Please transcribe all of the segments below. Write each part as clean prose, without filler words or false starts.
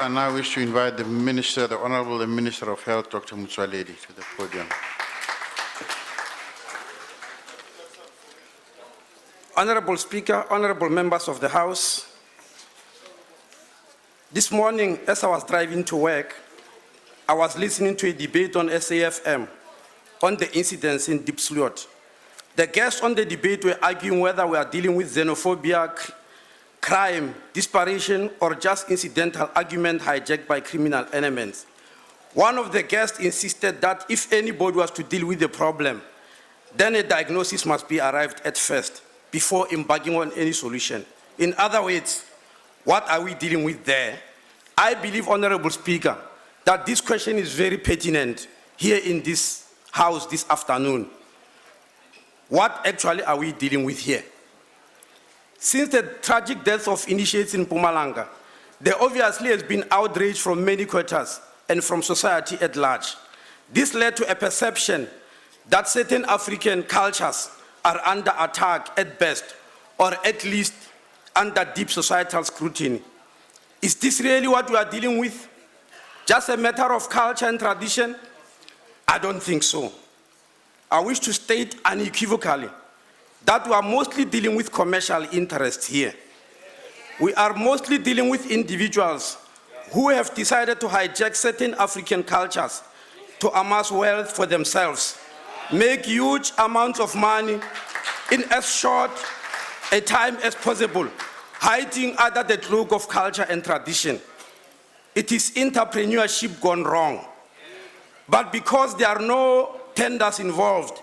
I now wish to invite the Minister, the Honorable Minister of Health, Dr. Motsoaledi, to the podium. Honorable Speaker, honorable members of the House, this morning as I was driving to work, I was listening to a debate on SAFM on the incidents in Diepsloot. The guests on the debate were arguing whether we are dealing with xenophobia, crime, desperation, or just incidental argument hijacked by criminal elements. One of the guests insisted that if anybody was to deal with the problem, then a diagnosis must be arrived at first before embarking on any solution. In other words, what are we dealing with there? I believe, Honorable Speaker, that this question is very pertinent here in this House this afternoon. What actually are we dealing with here? Since the tragic death of initiates in Mpumalanga, there obviously has been outrage from many quarters and from society at large. This led to a perception that certain African cultures are under attack at best, or at least under deep societal scrutiny. Is this really what we are dealing with? Just a matter of culture and tradition? I don't think so. I wish to state unequivocally that we are mostly dealing with commercial interests here. We are mostly dealing with individuals who have decided to hijack certain African cultures to amass wealth for themselves, make huge amounts of money in as short a time as possible, hiding under the cloak of culture and tradition. It is entrepreneurship gone wrong. But because there are no tenders involved,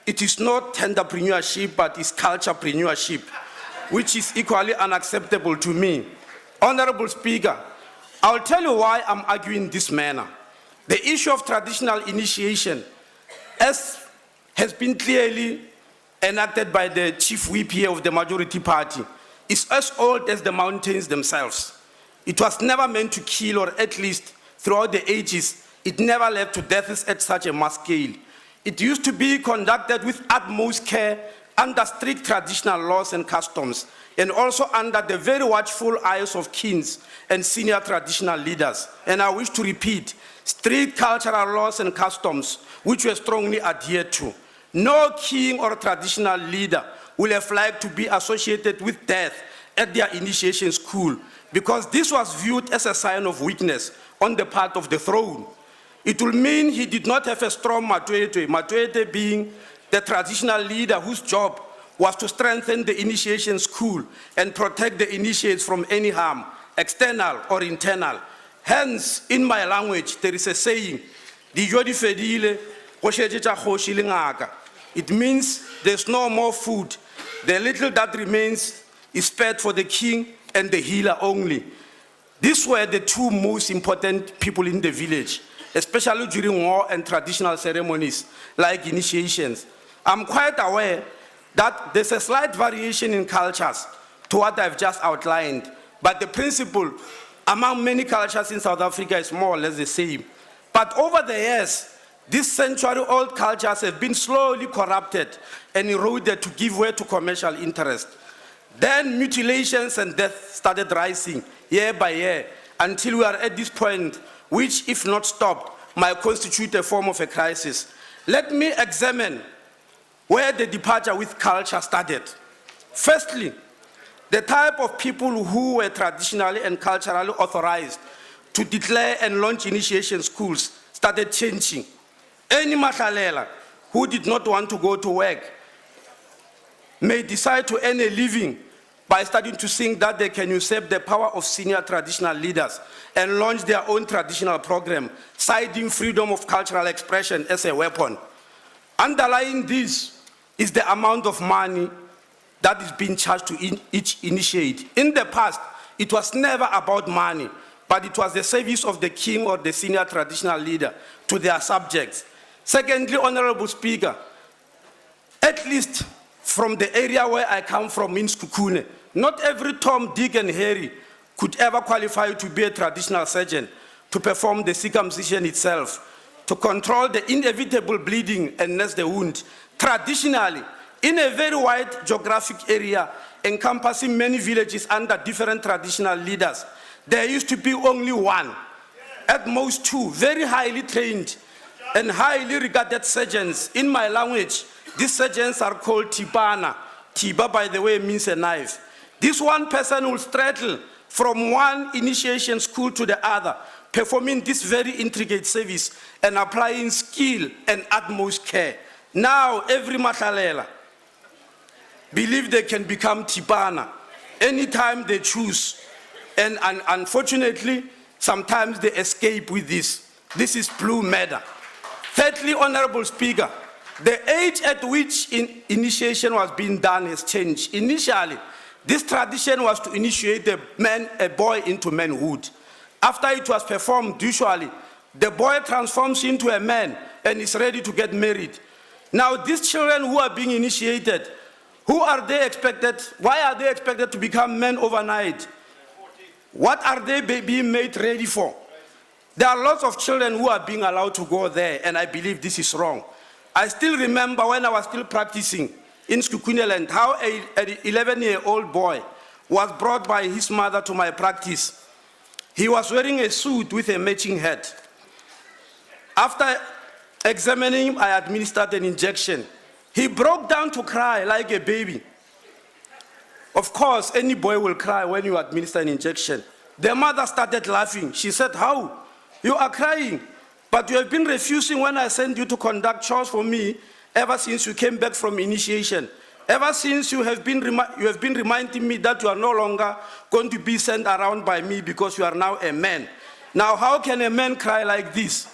it is not tenderpreneurship, but it's culturepreneurship, which is equally unacceptable to me. Honorable Speaker, I'll tell you why I'm arguing in this manner. The issue of traditional initiation, as has been clearly enacted by the chief whip here of the majority party, is as old as the mountains themselves. It was never meant to kill, or at least throughout the ages, it never led to deaths at such a mass scale. It used to be conducted with utmost care under strict traditional laws and customs, and also under the very watchful eyes of kings and senior traditional leaders. And I wish to repeat, strict cultural laws and customs which were strongly adhered to. No king or traditional leader will have liked to be associated with death at their initiation school, because this was viewed as a sign of weakness on the part of the throne. It will mean he did not have a strong Matwete, Matwete being the traditional leader whose job was to strengthen the initiation school and protect the initiates from any harm, external or internal. Hence, in my language, there is a saying, it means there's no more food. The little that remains is spared for the king and the healer only. These were the two most important people in the village, especially during war and traditional ceremonies like initiations. I'm quite aware that there's a slight variation in cultures to what I've just outlined, but the principle among many cultures in South Africa is more or less the same. But over the years, these century-old cultures have been slowly corrupted and eroded to give way to commercial interest. Then mutilations and death started rising year by year until we are at this point, which, if not stopped, might constitute a form of a crisis. Let me examine where the departure with culture started. Firstly, the type of people who were traditionally and culturally authorized to declare and launch initiation schools started changing. Any Mahlalela who did not want to go to work may decide to earn a living by starting to think that they can usurp the power of senior traditional leaders and launch their own traditional program, citing freedom of cultural expression as a weapon. Underlying this is the amount of money that is being charged to each initiate. In the past, it was never about money, but it was the service of the king or the senior traditional leader to their subjects. Secondly, Honorable Speaker, at least from the area where I come from in Sekhukhune, not every Tom, Dick, and Harry could ever qualify to be a traditional surgeon to perform the circumcision itself, to control the inevitable bleeding and nurse the wound. Traditionally, in a very wide geographic area encompassing many villages under different traditional leaders, there used to be only one, at most two, very highly trained and highly regarded surgeons. In my language, these surgeons are called Tipana. Tiba, by the way, means a knife. This one person will straddle from one initiation school to the other, performing this very intricate service and applying skill and utmost care. Now, every Matlalela believe they can become Tipana anytime they choose. And unfortunately, sometimes they escape with this. This is blue matter. Thirdly, Honorable Speaker, the age at which initiation was being done has changed. Initially, this tradition was to initiate a boy into manhood. After it was performed, usually, the boy transforms into a man and is ready to get married. Now, these children who are being initiated, who are they expected, why are they expected to become men overnight? What are they being made ready for? There are lots of children who are being allowed to go there, and I believe this is wrong. I still remember when I was still practicing in Skukuneland, how an 11-year-old boy was brought by his mother to my practice. He was wearing a suit with a matching hat. After examining him, I administered an injection. He broke down to cry like a baby. Of course, any boy will cry when you administer an injection. The mother started laughing. She said, "How? You are crying, but you have been refusing when I sent you to conduct chores for me ever since you came back from initiation. Ever since you have been reminding me that you are no longer going to be sent around by me because you are now a man. Now, how can a man cry like this?"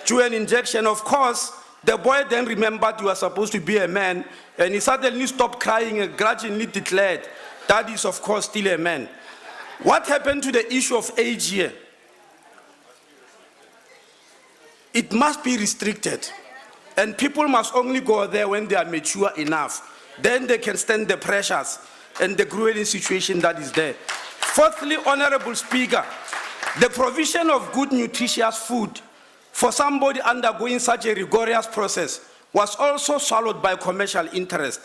Through an injection, of course, the boy then remembered you are supposed to be a man, and he suddenly stopped crying and grudgingly declared that is, of course, still a man. What happened to the issue of age here? It must be restricted, and people must only go there when they are mature enough. Then they can stand the pressures and the grueling situation that is there. Fourthly, Honorable Speaker, the provision of good nutritious food for somebody undergoing such a rigorous process was also swallowed by commercial interest.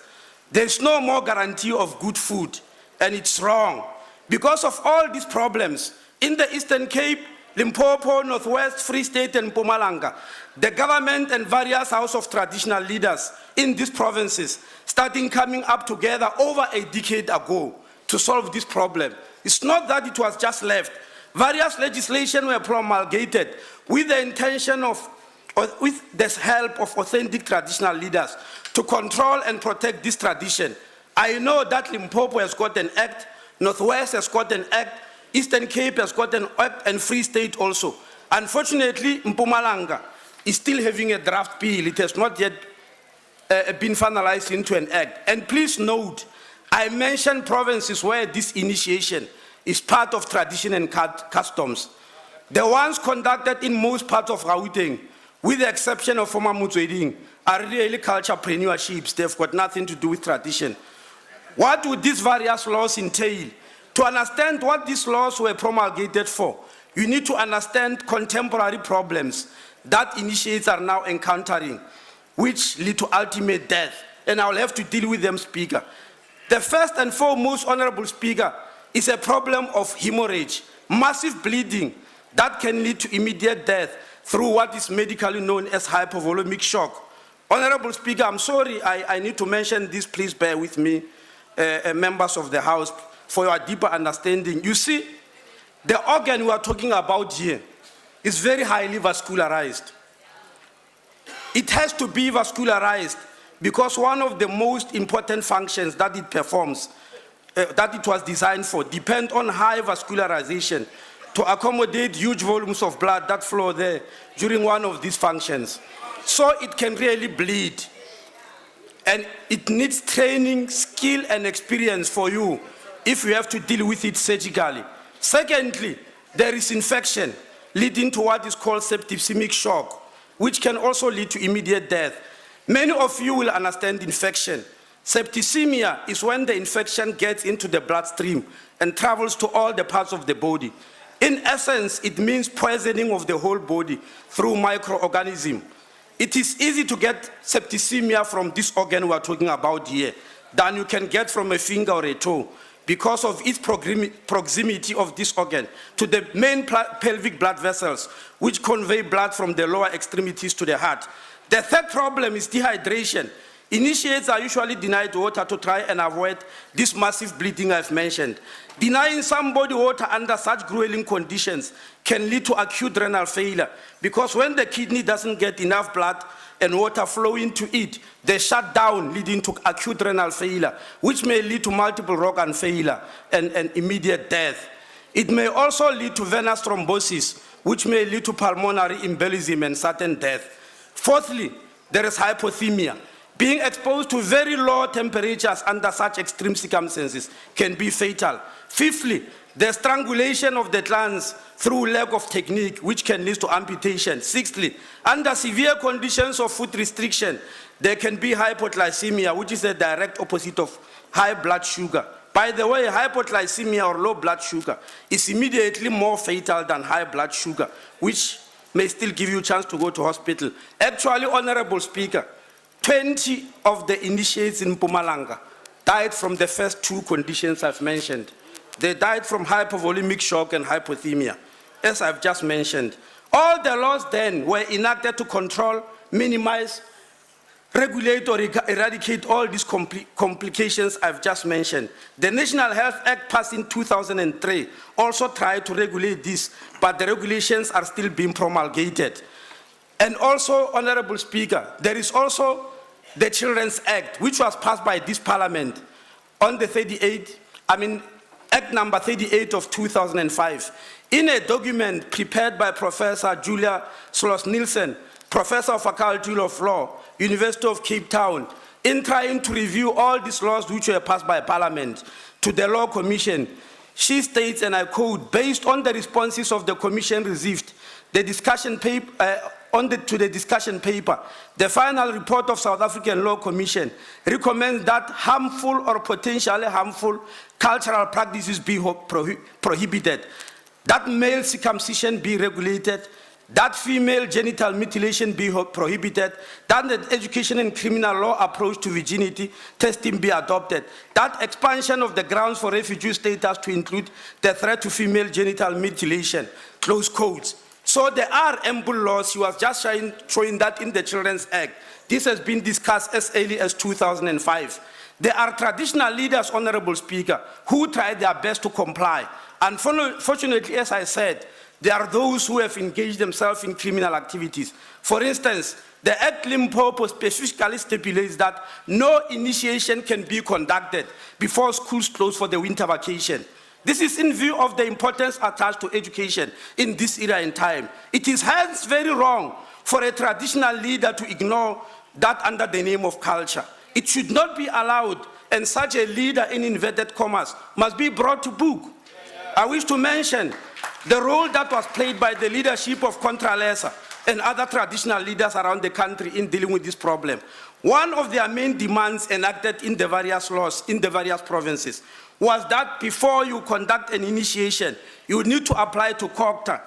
There's no more guarantee of good food, and it's wrong. Because of all these problems, in the Eastern Cape, Limpopo, Northwest, Free State, and Mpumalanga, the government and various House of Traditional leaders in these provinces starting coming up together over a decade ago to solve this problem. It's not that it was just left. Various legislation were promulgated with the intention of, or with the help of authentic traditional leaders to control and protect this tradition. I know that Limpopo has got an act, Northwest has got an act, Eastern Cape has got an act, and Free State also. Unfortunately, Mpumalanga is still having a draft bill. It has not yet been finalized into an act. And please note, I mentioned provinces where this initiation is part of tradition and customs. The ones conducted in most parts of Gauteng, with the exception of former Motsweding, are really culturepreneurship. They've got nothing to do with tradition. What would these various laws entail? To understand what these laws were promulgated for, you need to understand contemporary problems that initiates are now encountering, which lead to ultimate death. And I'll have to deal with them, Speaker. The first and foremost, Honorable Speaker, is a problem of hemorrhage, massive bleeding that can lead to immediate death through what is medically known as hypovolemic shock. Honorable Speaker, I'm sorry, I need to mention this, please bear with me, members of the House, for your deeper understanding. You see, the organ we are talking about here is very highly vascularized. It has to be vascularized because one of the most important functions that it performs, that it was designed for, depend on high vascularization to accommodate huge volumes of blood that flow there during one of these functions. So it can really bleed. And it needs training, skill, and experience for you if you have to deal with it surgically. Secondly, there is infection leading to what is called septicemic shock, which can also lead to immediate death. Many of you will understand infection. Septicemia is when the infection gets into the bloodstream and travels to all the parts of the body. In essence, it means poisoning of the whole body through microorganisms. It is easy to get septicemia from this organ we are talking about here than you can get from a finger or a toe. because of its proximity of this organ to the main pelvic blood vessels, which convey blood from the lower extremities to the heart. The third problem is dehydration. Initiates are usually denied water to try and avoid this massive bleeding I've mentioned. Denying somebody water under such grueling conditions can lead to acute renal failure, because when the kidney doesn't get enough blood and water flowing to it, they shut down, leading to acute renal failure, which may lead to multiple organ failure and immediate death. It may also lead to venous thrombosis, which may lead to pulmonary embolism and sudden death. Fourthly, there is hypothermia. Being exposed to very low temperatures under such extreme circumstances can be fatal. Fifthly, the strangulation of the glands through lack of technique, which can lead to amputation. Sixthly, under severe conditions of food restriction, there can be hypoglycemia, which is the direct opposite of high blood sugar. By the way, hypoglycemia or low blood sugar is immediately more fatal than high blood sugar, which may still give you a chance to go to hospital. Actually, Honorable Speaker, 20 of the initiates in Mpumalanga died from the first two conditions I've mentioned. They died from hypovolemic shock and hypothermia, as I've just mentioned. All the laws then were enacted to control, minimize, regulate or eradicate all these complications I've just mentioned. The National Health Act passed in 2003 also tried to regulate this, but the regulations are still being promulgated. And also, Honorable Speaker, there is also the Children's Act, which was passed by this Parliament on the Act number 38 of 2005. In a document prepared by Professor Julia Sloss-Nielsen, Professor of Faculty of Law, University of Cape Town, in trying to review all these laws which were passed by Parliament to the Law Commission, she states, and I quote, based on the responses of the Commission received, the discussion paper, to the discussion paper, the final report of South African Law Commission recommends that harmful or potentially harmful cultural practices be prohibited, that male circumcision be regulated, that female genital mutilation be prohibited, that the education and criminal law approach to virginity testing be adopted, that expansion of the grounds for refugee status to include the threat to female genital mutilation, close quotes. So there are ample laws. He was just showing that in the Children's Act. This has been discussed as early as 2005. There are traditional leaders, Honorable Speaker, who try their best to comply. Unfortunately, as I said, there are those who have engaged themselves in criminal activities. For instance, the Act Limpopo specifically stipulates that no initiation can be conducted before schools close for the winter vacation. This is in view of the importance attached to education in this era and time. It is hence very wrong for a traditional leader to ignore that under the name of culture. It should not be allowed, and such a leader, in inverted commas, must be brought to book. I wish to mention the role that was played by the leadership of Contralesa and other traditional leaders around the country in dealing with this problem. One of their main demands enacted in the various laws in the various provinces was that before you conduct an initiation, you need to apply to COGTA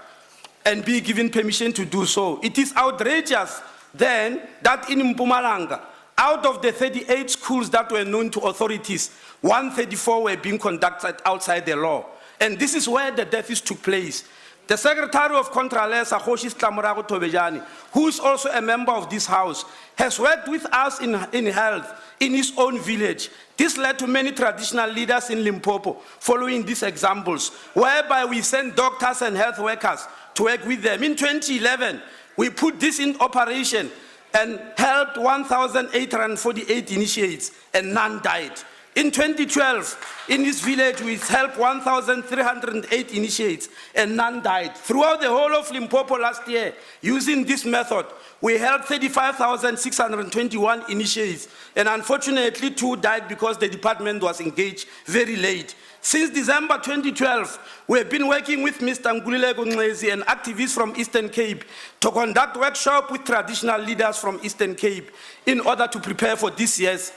and be given permission to do so. It is outrageous then that in Mpumalanga, out of the 38 schools that were known to authorities, 134 were being conducted outside the law. And this is where the deaths took place. The Secretary of Contralesa, Khoshi Tlamorago Tobejani, who is also a member of this House, has worked with us in health in his own village. This led to many traditional leaders in Limpopo following these examples, whereby we sent doctors and health workers to work with them. In 2011, we put this in operation and helped 1,848 initiates, and none died. In 2012, in this village, we helped 1,308 initiates, and none died. Throughout the whole of Limpopo last year, using this method, we helped 35,621 initiates, and unfortunately, 2 died because the department was engaged very late. Since December 2012, we have been working with Mr. Ngulileko Nxesi and activists from Eastern Cape to conduct workshops with traditional leaders from Eastern Cape in order to prepare for this year's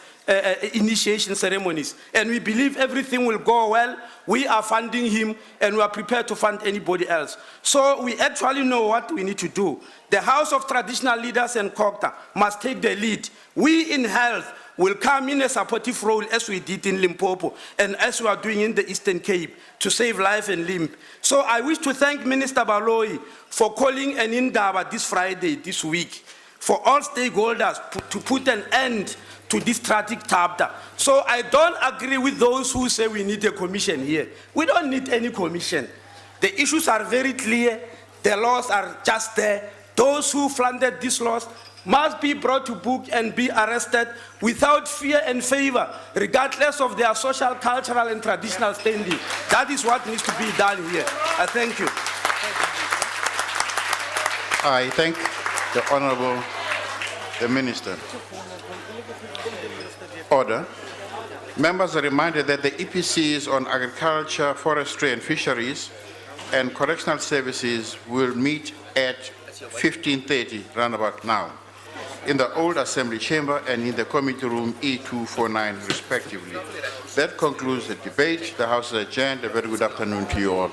initiation ceremonies. And we believe everything will go well. We are funding him, and we are prepared to fund anybody else. So we actually know what we need to do. The House of Traditional Leaders and COGTA must take the lead. We in health will come in a supportive role as we did in Limpopo and as we are doing in the Eastern Cape to save life and limb. So I wish to thank Minister Baloyi for calling an Indaba this Friday, this week, for all stakeholders to put an end to this tragic chapter. So I don't agree with those who say we need a commission here. We don't need any commission. The issues are very clear. The laws are just there. Those who flaunted these laws must be brought to book and be arrested without fear and favor, regardless of their social, cultural, and traditional standing. That is what needs to be done here. I thank you. I thank the Honorable the Minister. Order. Members are reminded that the EPCs on agriculture, forestry, and fisheries and correctional services will meet at 15:30, roundabout now, in the old Assembly Chamber and in the committee room E249, respectively. That concludes the debate. The House is adjourned. A very good afternoon to you all.